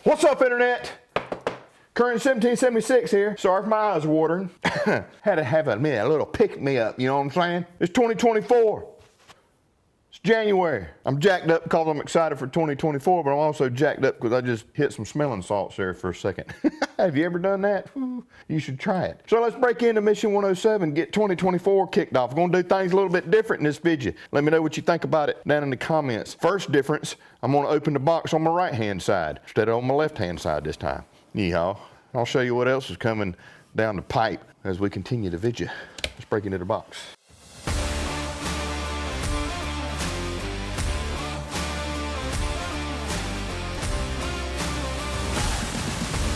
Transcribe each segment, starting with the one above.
What's up, Internet? Current 1776 here. Sorry if my eyes are watering. Had to have a little pick-me-up, you know what I'm saying? It's 2024. It's January. I'm jacked up because I'm excited for 2024, but I'm also jacked up because I just hit some smelling salts there for a second. Have you ever done that? You should try it. So let's break into Mission 107, get 2024 kicked off. We're going to do things a little bit different in this video. Let me know what you think about it down in the comments. First difference, I'm going to open the box on my right-hand side instead of on my left-hand side this time. Yeehaw. I'll show you what else is coming down the pipe as we continue the video. Let's break into the box.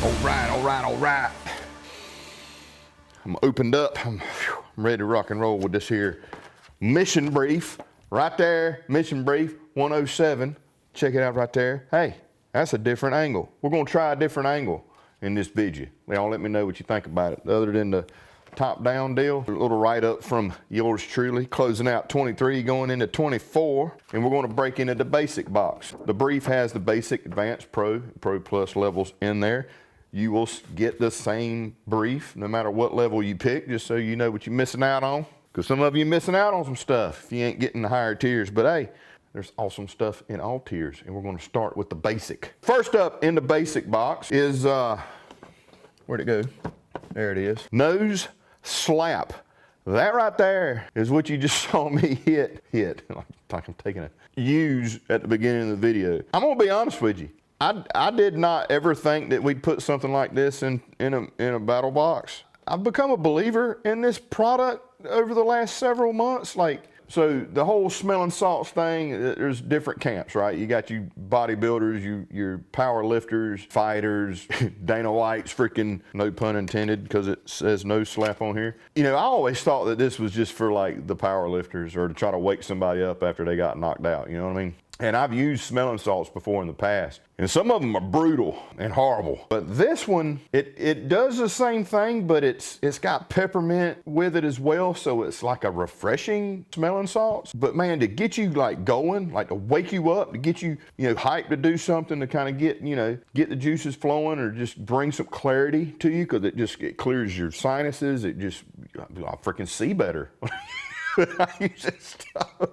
All right. I'm opened up. I'm ready to rock and roll with this here mission brief. Right there, mission brief 107. Check it out right there. Hey, that's a different angle. We're gonna try a different angle in this video. Y'all let me know what you think about it. Other than the top down deal, a little write up from yours truly, closing out 23, going into 24, and we're gonna break into the basic box. The brief has the basic, advanced, pro plus levels in there. You will get the same brief no matter what level you pick, just so you know what you're missing out on. Because some of you are missing out on some stuff if you ain't getting the higher tiers. But hey, there's awesome stuff in all tiers, and we're going to start with the basic. First up in the basic box is, where'd it go? There it is. Nose slap. That right there is what you just saw me hit. Like I'm taking a use at the beginning of the video. I'm going to be honest with you. I did not ever think that we'd put something like this in a battle box. I've become a believer in this product over the last several months. So the whole smelling salts thing, there's different camps, right? You got you bodybuilders, your power lifters, fighters, Dana White's freaking, no pun intended, because it says no slap on here. You know, I always thought that this was just for like the power lifters or to try to wake somebody up after they got knocked out, you know what I mean? And I've used smelling salts before in the past, and some of them are brutal and horrible. But this one, it does the same thing, but it's got peppermint with it as well, so it's like a refreshing smelling salts. But man, to get you like going, like to wake you up, to get you, hyped to do something, to kind of get the juices flowing, or just bring some clarity to you, because it clears your sinuses. I freaking see better when I use this stuff.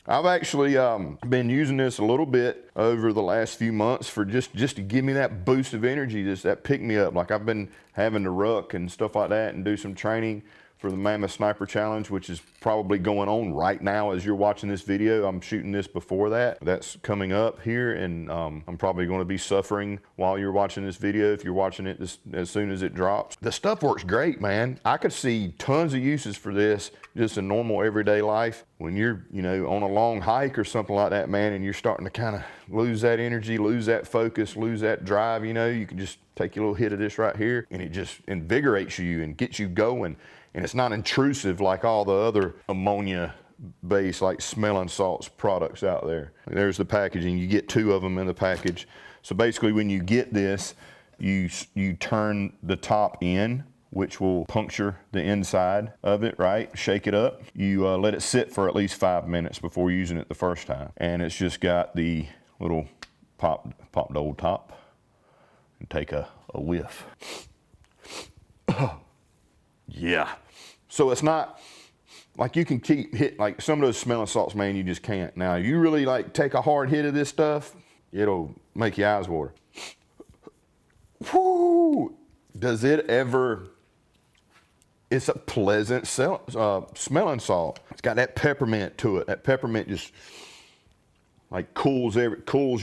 I've actually been using this a little bit over the last few months for just to give me that boost of energy, that pick me up. Like I've been having to ruck and stuff like that and do some training for the Mammoth Sniper Challenge, which is probably going on right now as you're watching this video. I'm shooting this before that. That's coming up here, and I'm probably going to be suffering while you're watching this video if you're watching it as soon as it drops. The stuff works great, man. I could see tons of uses for this just in normal everyday life. When you're, on a long hike or something like that, man, and you're starting to kind of lose that energy, lose that focus, lose that drive, you can just take a little hit of this right here, and it just invigorates you and gets you going. And it's not intrusive like all the other ammonia-based, like smelling salts products out there. There's the packaging. You get 2 of them in the package. So basically, when you get this, you turn the top in, which will puncture the inside of it, right? Shake it up. You let it sit for at least 5 minutes before using it the first time. And it's just got the little pop the old top, and take a whiff. Yeah. So it's not like you can keep hit like some of those smelling salts, man, you just can't. Now, you really take a hard hit of this stuff, it'll make your eyes water. Whoo! Does it ever? It's a pleasant smelling salt. It's got that peppermint to it. That peppermint just cools your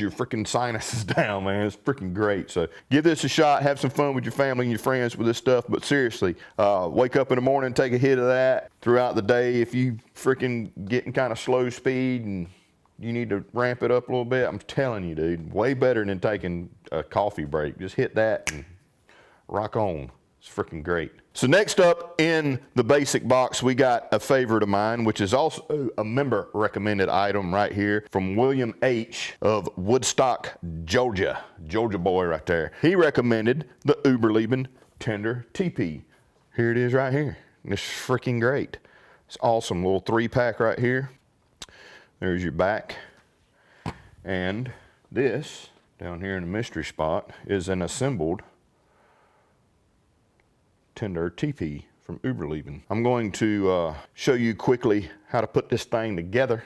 freaking sinuses down, man. It's freaking great. So give this a shot. Have some fun with your family and your friends with this stuff. But seriously, wake up in the morning, take a hit of that throughout the day. If you freaking getting kind of slow speed and you need to ramp it up a little bit, I'm telling you, dude, way better than taking a coffee break. Just hit that and rock on. It's freaking great. So next up in the basic box, we got a favorite of mine, which is also a member recommended item right here from William H. of Woodstock, Georgia. Georgia boy right there. He recommended the Uberleben Tender TP. Here it is right here. It's freaking great. It's awesome. Little 3-pack right here. There's your back. And this down here in the mystery spot is an assembled tender TP from Uberleben. I'm going to show you quickly how to put this thing together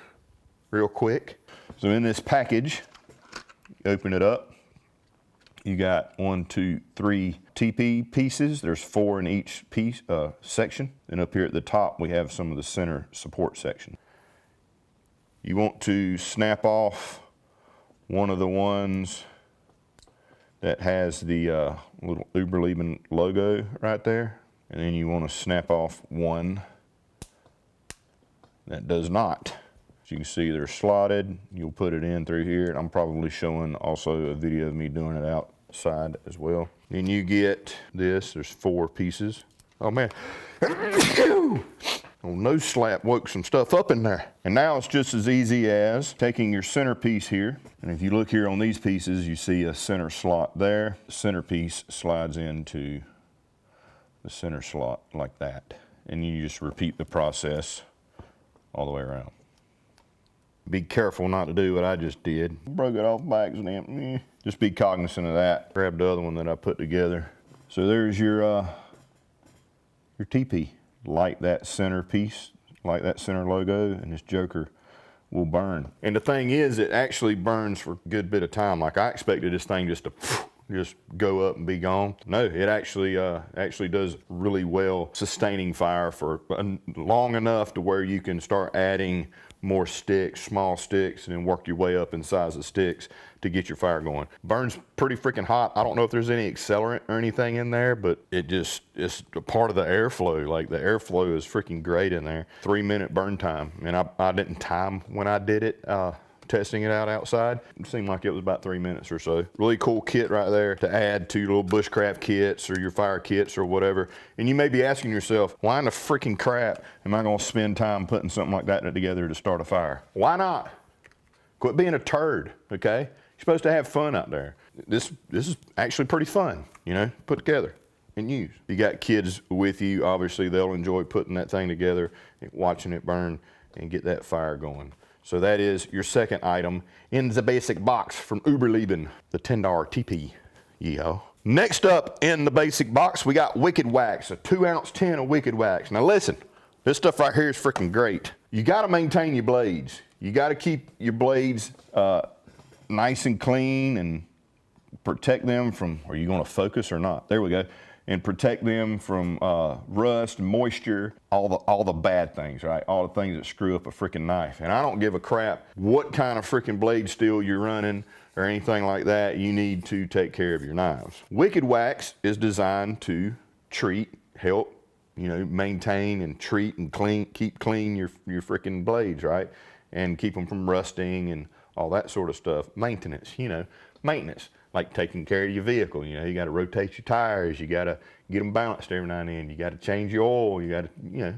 real quick. So in this package, open it up. You got 1, 2, 3 TP pieces. There's 4 in each piece section. And up here at the top, we have some of the center support section. You want to snap off one of the ones that has the little Uberleben logo right there. And then you want to snap off one that does not. As you can see, they're slotted. You'll put it in through here. I'm probably showing also a video of me doing it outside as well. Then you get this. There's 4 pieces. Oh man. Oh, nose slap woke some stuff up in there. And now it's just as easy as taking your center piece here. And if you look here on these pieces, you see a center slot there. The center piece slides into the center slot like that. And you just repeat the process all the way around. Be careful not to do what I just did. Broke it off by accident. Just be cognizant of that. Grab the other one that I put together. So there's your TP. Light that center piece, light that center logo, and this joker will burn. And the thing is, it actually burns for a good bit of time. Like I expected this thing just to just go up and be gone. No, it actually does really well, sustaining fire for long enough to where you can start adding more sticks, small sticks, and then work your way up in size of sticks to get your fire going. Burns pretty freaking hot. I don't know if there's any accelerant or anything in there, but it's a part of the airflow. Like the airflow is freaking great in there. 3-minute burn time. And I didn't time when I did it, testing it out outside. It seemed like it was about 3 minutes or so. Really cool kit right there to add to your little bushcraft kits or your fire kits or whatever. And you may be asking yourself, why in the freaking crap am I gonna spend time putting something like that together to start a fire? Why not? Quit being a turd, okay? You're supposed to have fun out there. This is actually pretty fun, you know, put together and use. You got kids with you, obviously they'll enjoy putting that thing together and watching it burn and get that fire going. So that is your second item in the basic box from Uberleben, the $10 TP. Yeah. Next up in the basic box, we got Wicked Wax, a 2-ounce tin of Wicked Wax. Now listen, this stuff right here is freaking great. You gotta maintain your blades. You gotta keep your blades nice and clean and protect them from, are you gonna focus or not? There we go. And protect them from rust, moisture, all the bad things, right? All the things that screw up a freaking knife. And I don't give a crap what kind of freaking blade steel you're running or anything like that. You need to take care of your knives. Wicked Wax is designed to treat, help, you know, maintain and treat and clean, keep clean your freaking blades, right? And keep them from rusting and all that sort of stuff. Maintenance, you know, maintenance. Like taking care of your vehicle, you know, you got to rotate your tires, you got to get them balanced every now and then, you got to change your oil, you got to, you know,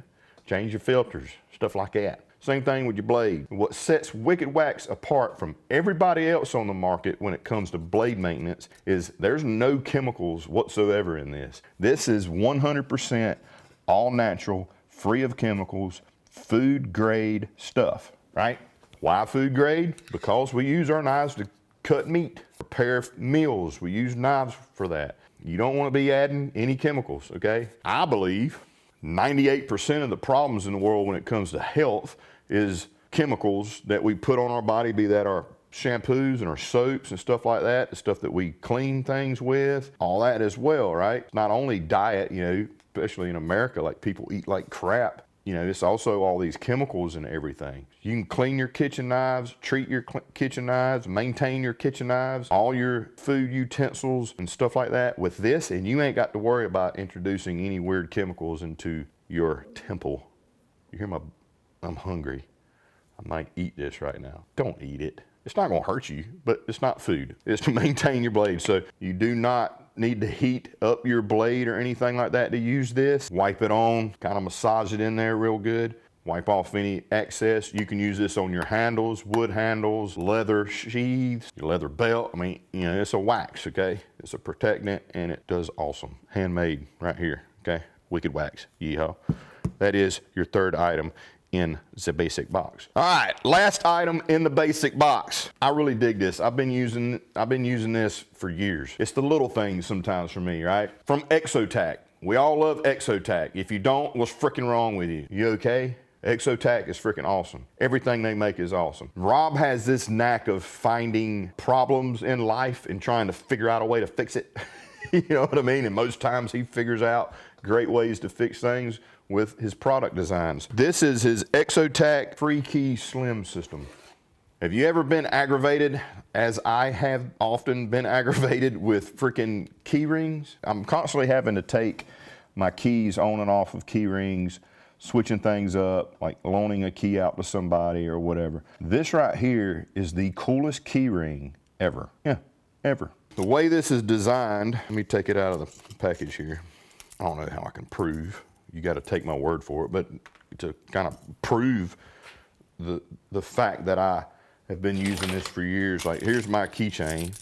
change your filters, stuff like that. Same thing with your blade. What sets Wicked Wax apart from everybody else on the market when it comes to blade maintenance is there's no chemicals whatsoever in this. This is 100% all natural, free of chemicals, food grade stuff, right? Why food grade? Because we use our knives to cut meat, prepare meals. We use knives for that. You don't want to be adding any chemicals, okay? I believe 98% of the problems in the world when it comes to health is chemicals that we put on our body, be that our shampoos and our soaps and stuff like that, the stuff that we clean things with, all that as well, right? Not only diet, you know, especially in America, like people eat like crap. You know, it's also all these chemicals and everything. You can clean your kitchen knives, treat your kitchen knives, maintain your kitchen knives, all your food utensils and stuff like that with this, and you ain't got to worry about introducing any weird chemicals into your temple. You hear I'm hungry. I might eat this right now. Don't eat it. It's not gonna hurt you, but it's not food. It's to maintain your blade. So you do not need to heat up your blade or anything like that to use this. Wipe it on, kind of massage it in there real good. Wipe off any excess. You can use this on your handles, wood handles, leather sheaths, your leather belt. I mean, you know, it's a wax, okay? It's a protectant and it does awesome. Handmade right here, okay? Wicked Wax, yeehaw. That is your third item in the basic box. All right, last item in the basic box. I really dig this. I've been using this for years. It's the little things sometimes for me, right? From Exotac. We all love Exotac. If you don't, what's freaking wrong with you? You okay? Exotac is freaking awesome. Everything they make is awesome. Rob has this knack of finding problems in life and trying to figure out a way to fix it. You know what I mean? And most times he figures out great ways to fix things with his product designs. This is his Exotac free key slim system. Have you ever been aggravated, as I have often been aggravated, with freaking key rings? I'm constantly having to take my keys on and off of key rings, switching things up, like loaning a key out to somebody or whatever. This right here is the coolest key ring ever. Yeah, ever. The way this is designed, let me take it out of the package here. I don't know how I can prove. You got to take my word for it, but to kind of prove the fact that I have been using this for years, like here's my keychain.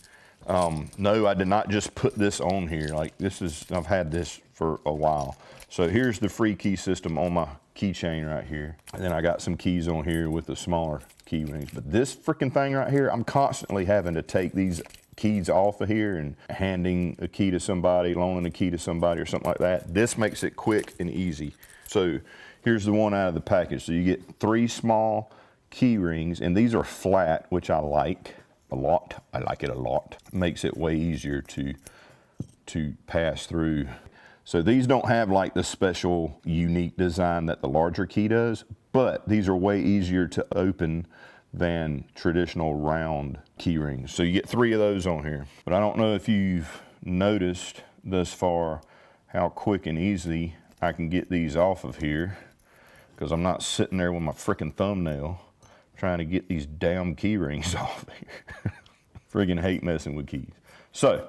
No, I did not just put this on here. Like I've had this for a while. So here's the free key system on my keychain right here. And then I got some keys on here with the smaller key rings. But this freaking thing right here, I'm constantly having to take these keys off of here and handing a key to somebody, loaning a key to somebody or something like that. This makes it quick and easy. So here's the one out of the package. So you get 3 small key rings, and these are flat, which I like a lot. I like it a lot. Makes it way easier to pass through. So these don't have like the special unique design that the larger key does, but these are way easier to open than traditional round key rings. So you get 3 of those on here. But I don't know if you've noticed thus far how quick and easy I can get these off of here, because I'm not sitting there with my freaking thumbnail trying to get these damn key rings off here. Friggin' hate messing with keys. So,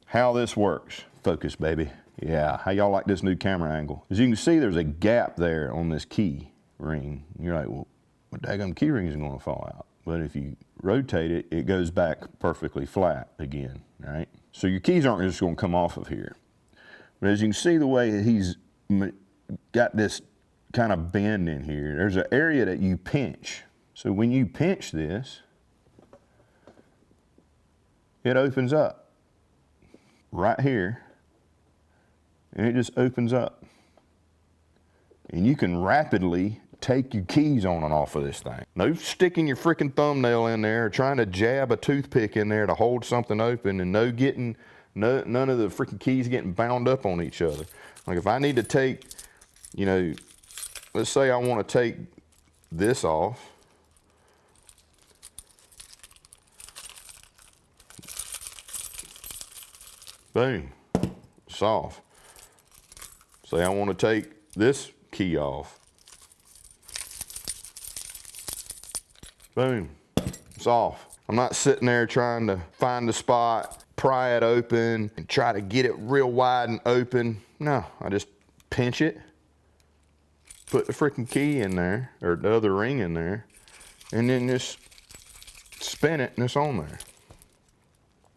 how this works. Focus, baby. Yeah, how y'all like this new camera angle? As you can see, there's a gap there on this key ring. You're like, well, my daggum key ring is gonna fall out. But if you rotate it, it goes back perfectly flat again, right? So your keys aren't just gonna come off of here. But as you can see the way he's got this kind of bend in here, there's an area that you pinch. So when you pinch this, it opens up right here, and it just opens up. And you can rapidly take your keys on and off of this thing. No sticking your freaking thumbnail in there or trying to jab a toothpick in there to hold something open, and none of the freaking keys getting bound up on each other. Like if I need to take, you know, let's say I want to take this off. Boom, it's off. Say I want to take this key off. Boom, it's off. I'm not sitting there trying to find the spot, pry it open, and try to get it real wide and open. No, I just pinch it, put the freaking key in there, or the other ring in there, and then just spin it and it's on there.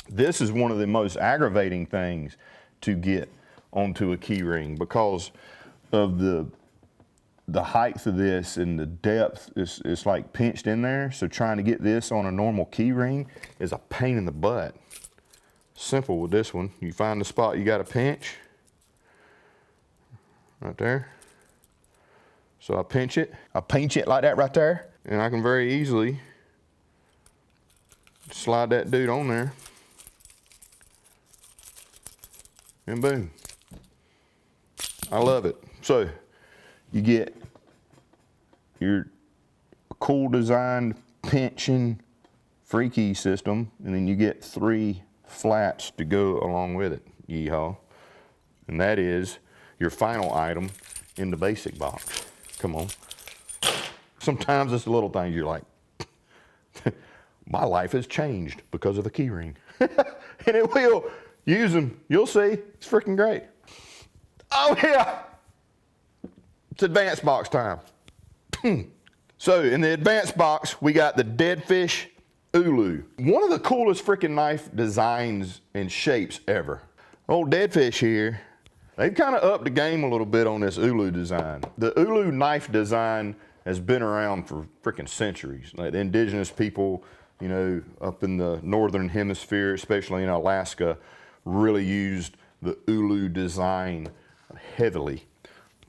This is one of the most aggravating things to get onto a key ring because of the height of this and the depth. It's like pinched in there. So trying to get this on a normal key ring is a pain in the butt. Simple with this one. You find the spot you got to pinch. Right there. So I pinch it. I pinch it like that right there. And I can very easily slide that dude on there. And boom. I love it. So you get your cool designed pinching free key system, and then you get 3 flats to go along with it. Yeehaw. And that is your final item in the basic box. Come on. Sometimes it's the little things you're like, my life has changed because of a key ring. And it will. Use them. You'll see. It's freaking great. Oh, yeah. It's advanced box time. So in the advanced box, we got the Dead Fish Ulu. One of the coolest freaking knife designs and shapes ever. Old Dead Fish here, they've kind of upped the game a little bit on this Ulu design. The Ulu knife design has been around for freaking centuries. Like the indigenous people, you know, up in the northern hemisphere, especially in Alaska, really used the ulu design heavily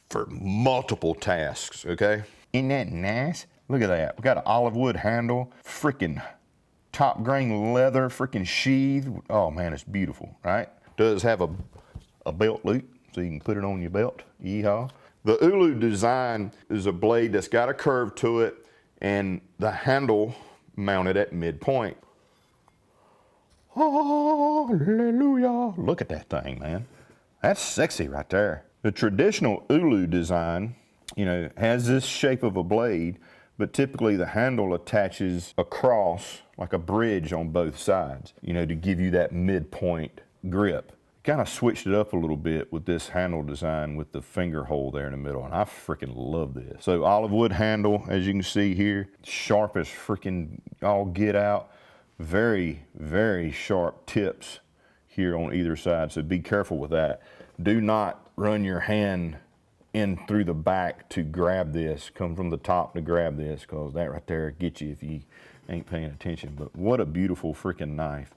for multiple tasks, okay? Isn't that nice? Look at that. We got an olive wood handle, freaking top grain leather, freaking sheath. Oh man, it's beautiful, right? Does have a belt loop, so you can put it on your belt. Yeehaw. The ulu design is a blade that's got a curve to it and the handle mounted at midpoint. Hallelujah. Look at that thing, man. That's sexy right there. The traditional ulu design, you know, has this shape of a blade, but typically the handle attaches across like a bridge on both sides, you know, to give you that midpoint grip. Kind of switched it up a little bit with this handle design with the finger hole there in the middle, and I freaking love this. So olive wood handle, as you can see here, sharp as freaking all get out. Very, very sharp tips here on either side, so be careful with that. Do not run your hand in through the back to grab this, come from the top to grab this, because that right there gets you if you ain't paying attention. But what a beautiful freaking knife,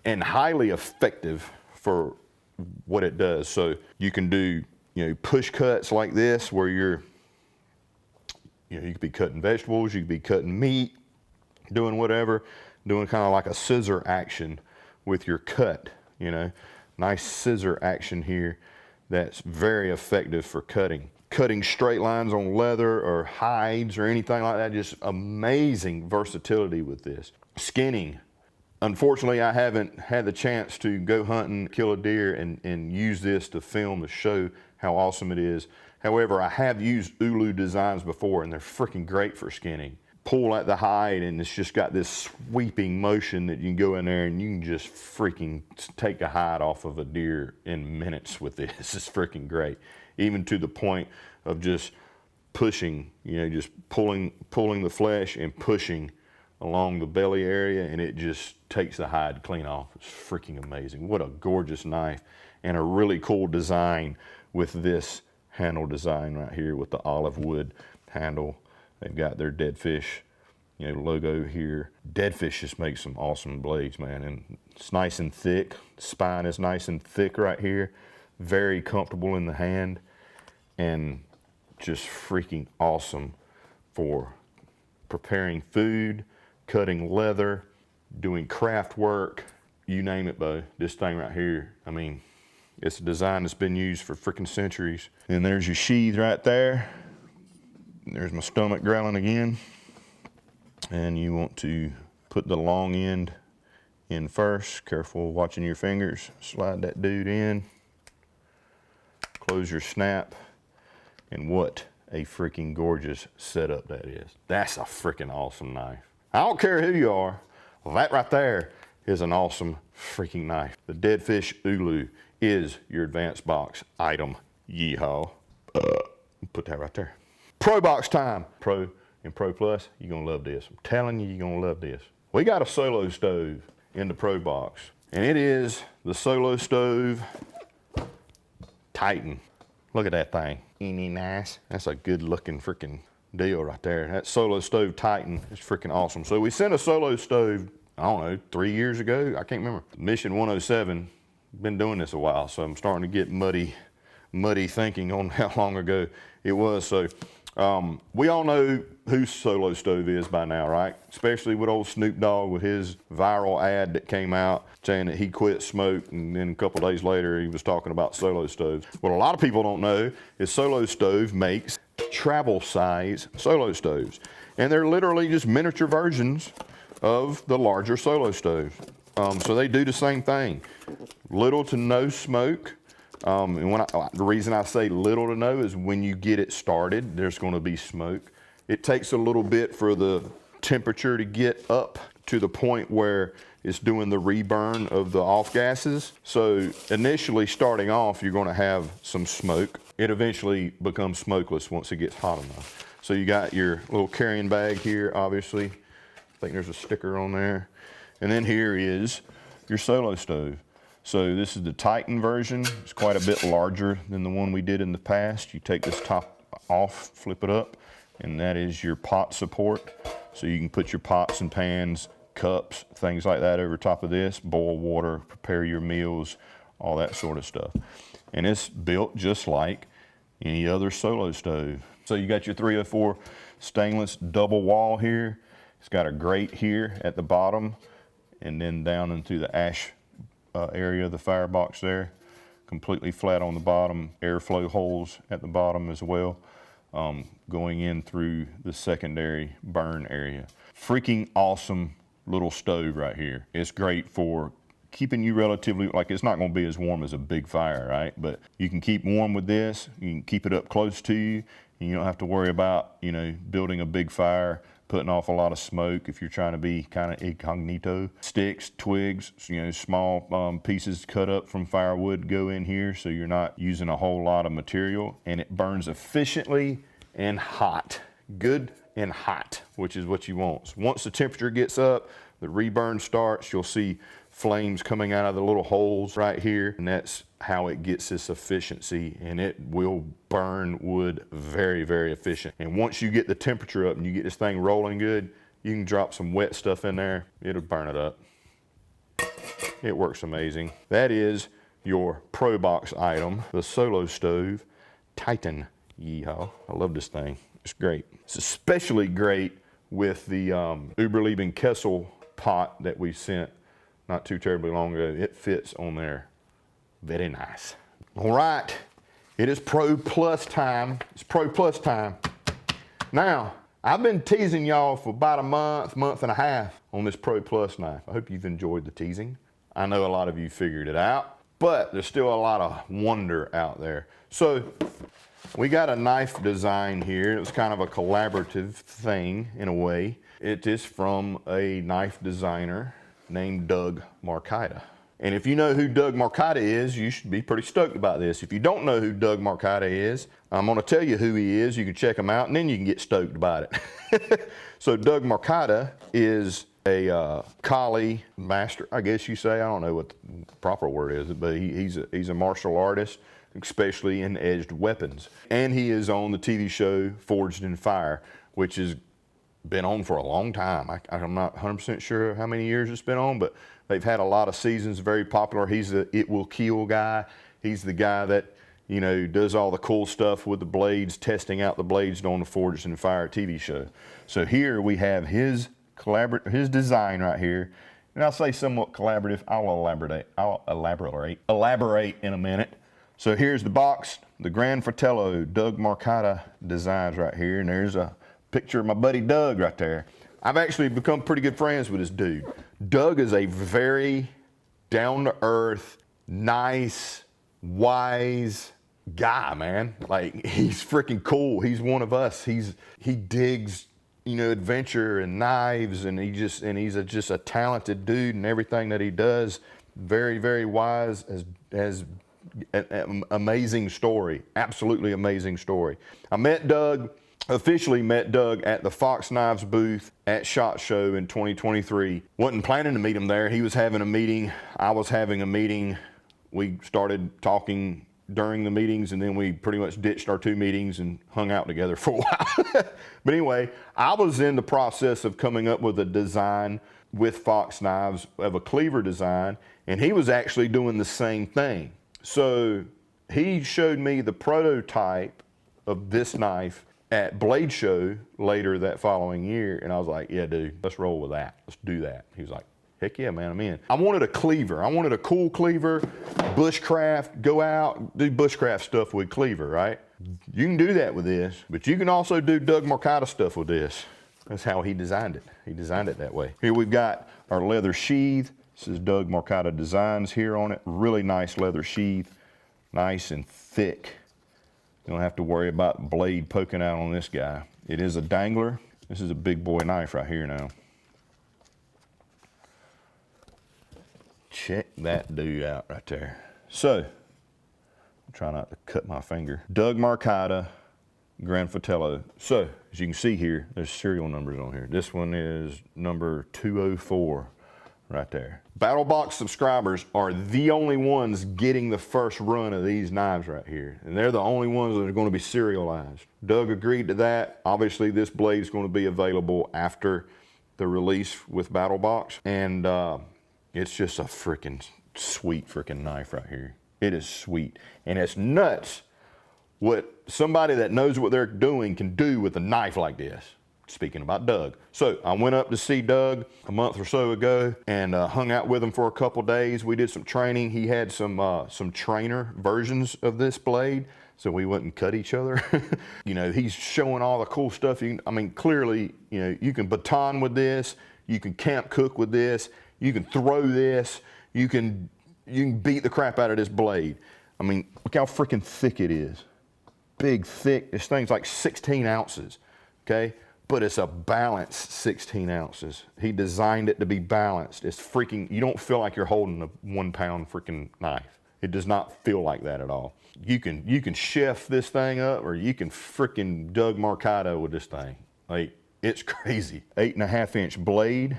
and highly effective for what it does. So you can do, you know, push cuts like this where you're, you know, you could be cutting vegetables, you could be cutting meat, doing whatever, doing kind of like a scissor action with your cut, you know. Nice scissor action here that's very effective for cutting. Cutting straight lines on leather or hides or anything like that, just amazing versatility with this. Skinning. Unfortunately, I haven't had the chance to go hunting, kill a deer, and use this to film to show how awesome it is. However, I have used ulu designs before, and they're freaking great for skinning. Pull at the hide, and it's just got this sweeping motion that you can go in there and you can just freaking take the hide off of a deer in minutes with this. It's freaking great. Even to the point of just pushing, you know, just pulling the flesh and pushing along the belly area, and it just takes the hide clean off. It's freaking amazing. What a gorgeous knife, and a really cool design with this handle design right here with the olive wood handle. They've got their Dead Fish, you know, logo here. Dead Fish just makes some awesome blades, man, and it's nice and thick. The spine is nice and thick right here. Very comfortable in the hand, and just freaking awesome for preparing food, cutting leather, doing craft work, you name it, Bo. This thing right here, I mean, it's a design that's been used for freaking centuries. And there's your sheath right there. There's my stomach growling again. And you want to put the long end in first. Careful watching your fingers. Slide that dude in. Close your snap. And what a freaking gorgeous setup that is. That's a freaking awesome knife. I don't care who you are, that right there is an awesome freaking knife. The Dead Fish Ulu is your advanced box item. Yeehaw. Put that right there. Pro box time. Pro and Pro Plus, you're gonna love this. I'm telling you, you're gonna love this. We got a solo stove in the Pro box, and it is the Solo Stove Titan. Look at that thing. Ain't he nice? That's a good looking freaking deal right there. That Solo Stove Titan is freaking awesome. So we sent a Solo Stove, I don't know, 3 years ago? I can't remember. Mission 107, been doing this a while, so I'm starting to get muddy thinking on how long ago it was. So we all know who Solo Stove is by now, right? Especially with old Snoop Dogg with his viral ad that came out saying that he quit smoke, and then a couple days later he was talking about Solo Stoves. What a lot of people don't know is Solo Stove makes travel size Solo Stoves, and they're literally just miniature versions of the larger Solo Stoves. So they do the same thing. Little to no smoke. And the reason I say little to no is when you get it started, there's going to be smoke. It takes a little bit for the temperature to get up to the point where it's doing the reburn of the off gases. So initially starting off, you're going to have some smoke. It eventually becomes smokeless once it gets hot enough. So you got your little carrying bag here, obviously. I think there's a sticker on there. And then here is your Solo Stove. So this is the Titan version. It's quite a bit larger than the one we did in the past. You take this top off, flip it up, and that is your pot support. So you can put your pots and pans, cups, things like that over top of this, boil water, prepare your meals, all that sort of stuff. And it's built just like any other Solo stove. So you got your 304 stainless double wall here. It's got a grate here at the bottom and then down into the ash area of the firebox there. Completely flat on the bottom, airflow holes at the bottom as well, going in through the secondary burn area. Freaking awesome little stove right here. It's great for keeping you relatively, like it's not gonna be as warm as a big fire, right? But you can keep warm with this, you can keep it up close to you, and you don't have to worry about, you know, building a big fire, putting off a lot of smoke if you're trying to be kind of incognito. Sticks, twigs, you know, small pieces cut up from firewood go in here, so you're not using a whole lot of material, and it burns efficiently and hot. Good and hot, which is what you want. So once the temperature gets up, the reburn starts, you'll see flames coming out of the little holes right here, and that's how it gets this efficiency, and it will burn wood very, very efficient. And once you get the temperature up and you get this thing rolling good, you can drop some wet stuff in there, it'll burn it up. It works amazing. That is your Pro Box item, the Solo Stove Titan. Yeehaw, I love this thing. It's great. It's especially great with the Überleben Kessel pot that we sent not too terribly long ago. It fits on there very nice. All right, it is Pro Plus time. It's Pro Plus time. Now, I've been teasing y'all for about a month and a half on this Pro Plus knife. I hope you've enjoyed the teasing. I know a lot of you figured it out, but there's still a lot of wonder out there. So we got a knife design here. It's kind of a collaborative thing in a way. It is from a knife designer named Doug Marcaida. And if you know who Doug Marcaida is, you should be pretty stoked about this. If you don't know who Doug Marcaida is, I'm gonna tell you who he is. You can check him out and then you can get stoked about it. So Doug Marcaida is a Kali master, I guess you say. I don't know what the proper word is, but he's a martial artist, especially in edged weapons. And he is on the TV show Forged in Fire, which has been on for a long time. I'm not 100% sure how many years it's been on, but they've had a lot of seasons, very popular. He's the It Will Kill guy. He's the guy that, you know, does all the cool stuff with the blades, testing out the blades on the Forged in Fire TV show. So here we have his design right here. And I'll say somewhat collaborative. I'll elaborate in a minute. So here's the box, the Gran Fratello Doug Marcaida designs right here. And there's a picture of my buddy Doug right there. I've actually become pretty good friends with this dude. Doug is a very down-to-earth, nice, wise guy, man. Like, he's freaking cool. He's one of us. He digs, you know, adventure and knives, and he's just a talented dude in everything that he does. Very, very wise, as an amazing story. Absolutely amazing story. Officially met Doug at the Fox Knives booth at SHOT Show in 2023. Wasn't planning to meet him there. He was having a meeting. I was having a meeting. We started talking during the meetings, and then we pretty much ditched our 2 meetings and hung out together for a while. But anyway, I was in the process of coming up with a design with Fox Knives of a cleaver design, and he was actually doing the same thing. So he showed me the prototype of this knife at Blade Show later that following year, and I was like, yeah, dude, let's roll with that. Let's do that. He was like, heck yeah, man, I'm in. I wanted a cleaver. I wanted a cool cleaver, bushcraft, go out, do bushcraft stuff with cleaver, right? You can do that with this, but you can also do Doug Marcaida stuff with this. That's how he designed it. He designed it that way. Here we've got our leather sheath. This is Doug Marcaida Designs here on it. Really nice leather sheath, nice and thick. You don't have to worry about blade poking out on this guy. It is a dangler. This is a big boy knife right here now. Check that dude out right there. So, try not to cut my finger. Doug Marcaida, Gran Fratello. So, as you can see here, there's serial numbers on here. This one is number 204. right there. Battlebox subscribers are the only ones getting the first run of these knives right here. And they're the only ones that are going to be serialized. Doug agreed to that. Obviously, this blade is going to be available after the release with Battlebox. And it's just a freaking sweet freaking knife right here. It is sweet. And it's nuts what somebody that knows what they're doing can do with a knife like this. Speaking about Doug. So I went up to see Doug a month or so ago and hung out with him for a couple days. We did some training. He had some trainer versions of this blade, so we wouldn't cut each other. You know, he's showing all the cool stuff. I mean, clearly, you know, you can baton with this, you can camp cook with this, you can throw this, you can beat the crap out of this blade. I mean, look how freaking thick it is. Big, thick. This thing's like 16 ounces, okay? But it's a balanced 16 ounces. He designed it to be balanced. It's freaking, you don't feel like you're holding a 1 pound freaking knife. It does not feel like that at all. You can chef this thing up, or you can freaking Doug Marcato with this thing. Like, it's crazy. 8.5 inch blade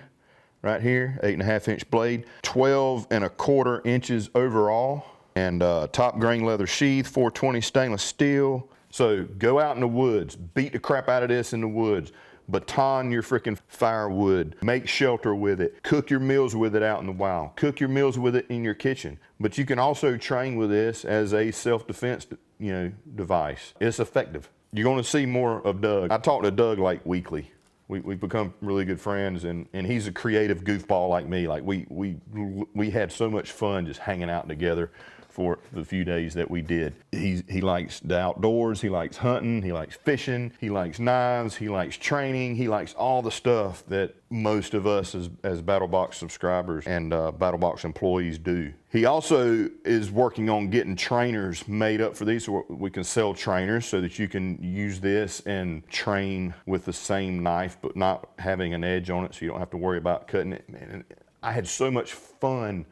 right here, 8.5 inch blade, 12.25 inches overall, and top grain leather sheath, 420 stainless steel. So go out in the woods, beat the crap out of this in the woods, baton your freaking firewood, make shelter with it, cook your meals with it out in the wild, cook your meals with it in your kitchen. But you can also train with this as a self-defense, you know, device. It's effective. You're gonna see more of Doug. I talk to Doug like weekly. We've become really good friends, and he's a creative goofball like me. Like we had so much fun just hanging out together for the few days that we did. He likes the outdoors, he likes hunting, he likes fishing, he likes knives, he likes training, he likes all the stuff that most of us as Battlebox subscribers and Battlebox employees do. He also is working on getting trainers made up for these, so we can sell trainers so that you can use this and train with the same knife but not having an edge on it, so you don't have to worry about cutting it. Man, I had so much fun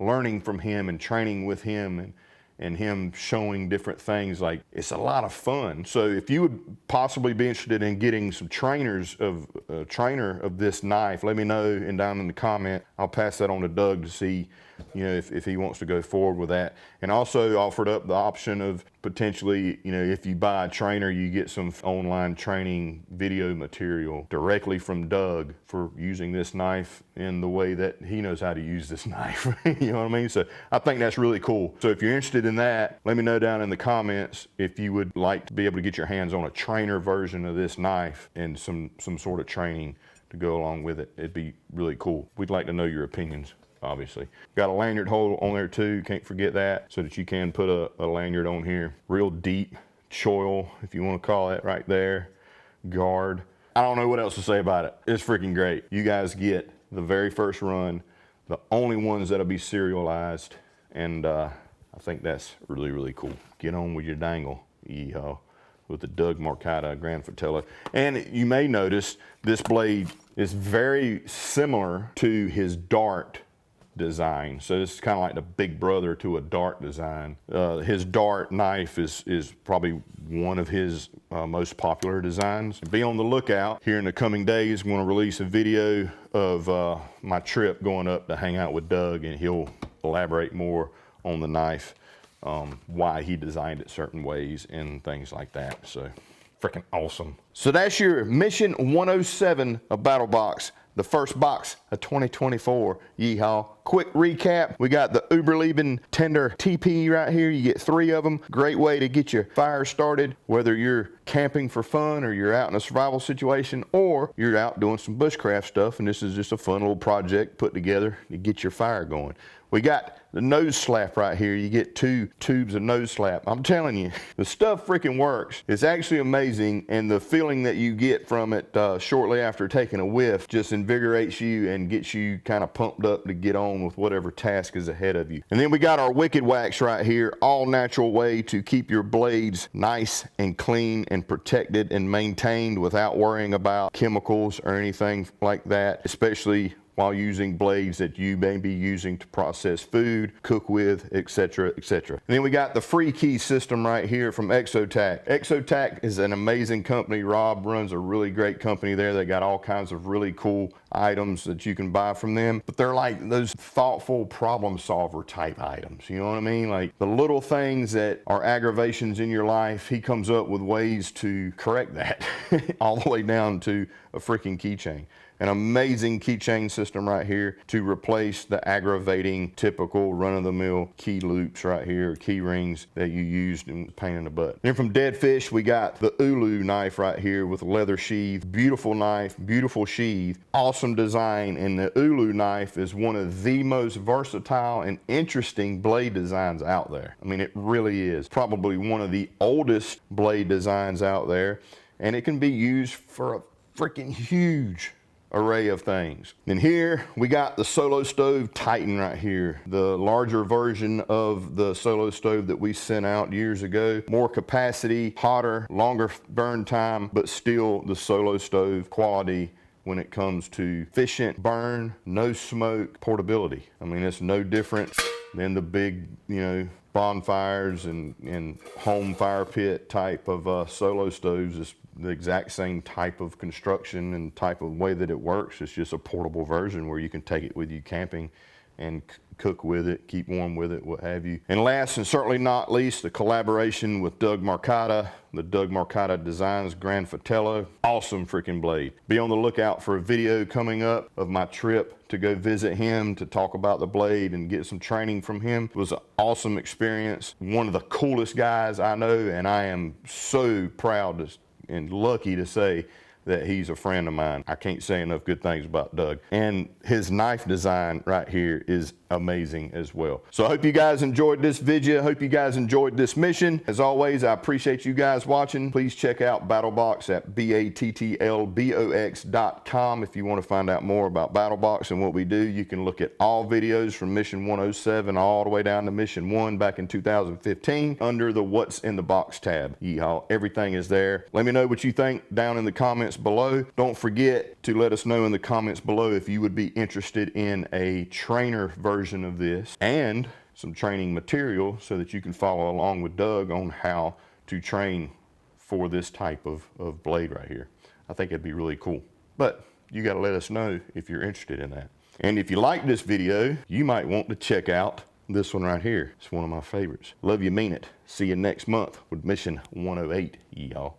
learning from him and training with him and him showing different things. Like, it's a lot of fun. So if you would possibly be interested in getting some trainers of a trainer of this knife, let me know and down in the comment. I'll pass that on to Doug to see, you know, if he wants to go forward with that. And also offered up the option of potentially, you know, if you buy a trainer, you get some online training video material directly from Doug for using this knife in the way that he knows how to use this knife. You know what I mean? So I think that's really cool. So if you're interested in that, let me know down in the comments if you would like to be able to get your hands on a trainer version of this knife and some sort of training to go along with it. It'd be really cool. We'd like to know your opinions. Obviously. Got a lanyard hole on there too, can't forget that, so that you can put a lanyard on here. Real deep choil, if you want to call it, right there. Guard. I don't know what else to say about it. It's freaking great. You guys get the very first run, the only ones that'll be serialized, and I think that's really, really cool. Get on with your dangle, yeehaw, with the Doug Marcato Grand Fratello. And you may notice this blade is very similar to his Dart design. So this is kind of like the big brother to a Dart design. His Dart knife is probably one of his most popular designs. Be on the lookout. Here in the coming days, I'm going to release a video of my trip going up to hang out with Doug, and he'll elaborate more on the knife, why he designed it certain ways and things like that. So freaking awesome. So that's your mission 107 of Battlebox. The first box of 2024, yeehaw. Quick recap, we got the Uberleben Tender TP right here. You get 3 of them. Great way to get your fire started, whether you're camping for fun or you're out in a survival situation or you're out doing some bushcraft stuff, and this is just a fun little project put together to get your fire going. We got the nose slap right here. You get 2 tubes of nose slap. I'm telling you, the stuff freaking works. It's actually amazing, and the feeling that you get from it shortly after taking a whiff just invigorates you and gets you kind of pumped up to get on with whatever task is ahead of you. And then we got our Wicked Wax right here, all natural way to keep your blades nice and clean and protected and maintained without worrying about chemicals or anything like that, especially while using blades that you may be using to process food, cook with, etc., etc. And then we got the free key system right here from Exotac. Exotac is an amazing company. Rob runs a really great company there. They got all kinds of really cool items that you can buy from them, but they're like those thoughtful problem solver type items. You know what I mean? Like the little things that are aggravations in your life, he comes up with ways to correct that all the way down to a freaking keychain. An amazing keychain system right here to replace the aggravating typical run-of-the-mill key loops right here, key rings that you used in pain in the butt. Then from Dead Fish, we got the Ulu knife right here with a leather sheath. Beautiful knife, beautiful sheath, awesome design, and the Ulu knife is one of the most versatile and interesting blade designs out there. I mean, it really is. Probably one of the oldest blade designs out there, and it can be used for a freaking huge array of things. Then here we got the Solo Stove Titan right here, the larger version of the Solo Stove that we sent out years ago. More capacity, hotter, longer burn time, but still the Solo Stove quality when it comes to efficient burn, no smoke, portability. I mean, it's no different than the big, you know, bonfires and home fire pit type of Solo stoves. It's the exact same type of construction and type of way that it works. It's just a portable version where you can take it with you camping and cook with it, keep warm with it, what have you. And last and certainly not least, the collaboration with Doug Marcotta, the Doug Marcotta Designs Grand Fratello. Awesome freaking blade. Be on the lookout for a video coming up of my trip to go visit him to talk about the blade and get some training from him. It was an awesome experience. One of the coolest guys I know, and I am so proud and lucky to say that he's a friend of mine. I can't say enough good things about Doug. And his knife design right here is amazing as well. So I hope you guys enjoyed this video. I hope you guys enjoyed this mission. As always, I appreciate you guys watching. Please check out Battlbox at battlbox.com if you want to find out more about Battlbox and what we do. You can look at all videos from Mission 107 all the way down to Mission 1 back in 2015 under the What's in the Box tab. Yeehaw. Everything is there. Let me know what you think down in the comments below. Don't forget to let us know in the comments below if you would be interested in a trainer version of this and some training material so that you can follow along with Doug on how to train for this type of blade right here. I think it'd be really cool. But you got to let us know if you're interested in that. And if you like this video, you might want to check out this one right here. It's one of my favorites. Love you, mean it. See you next month with Mission 108, y'all.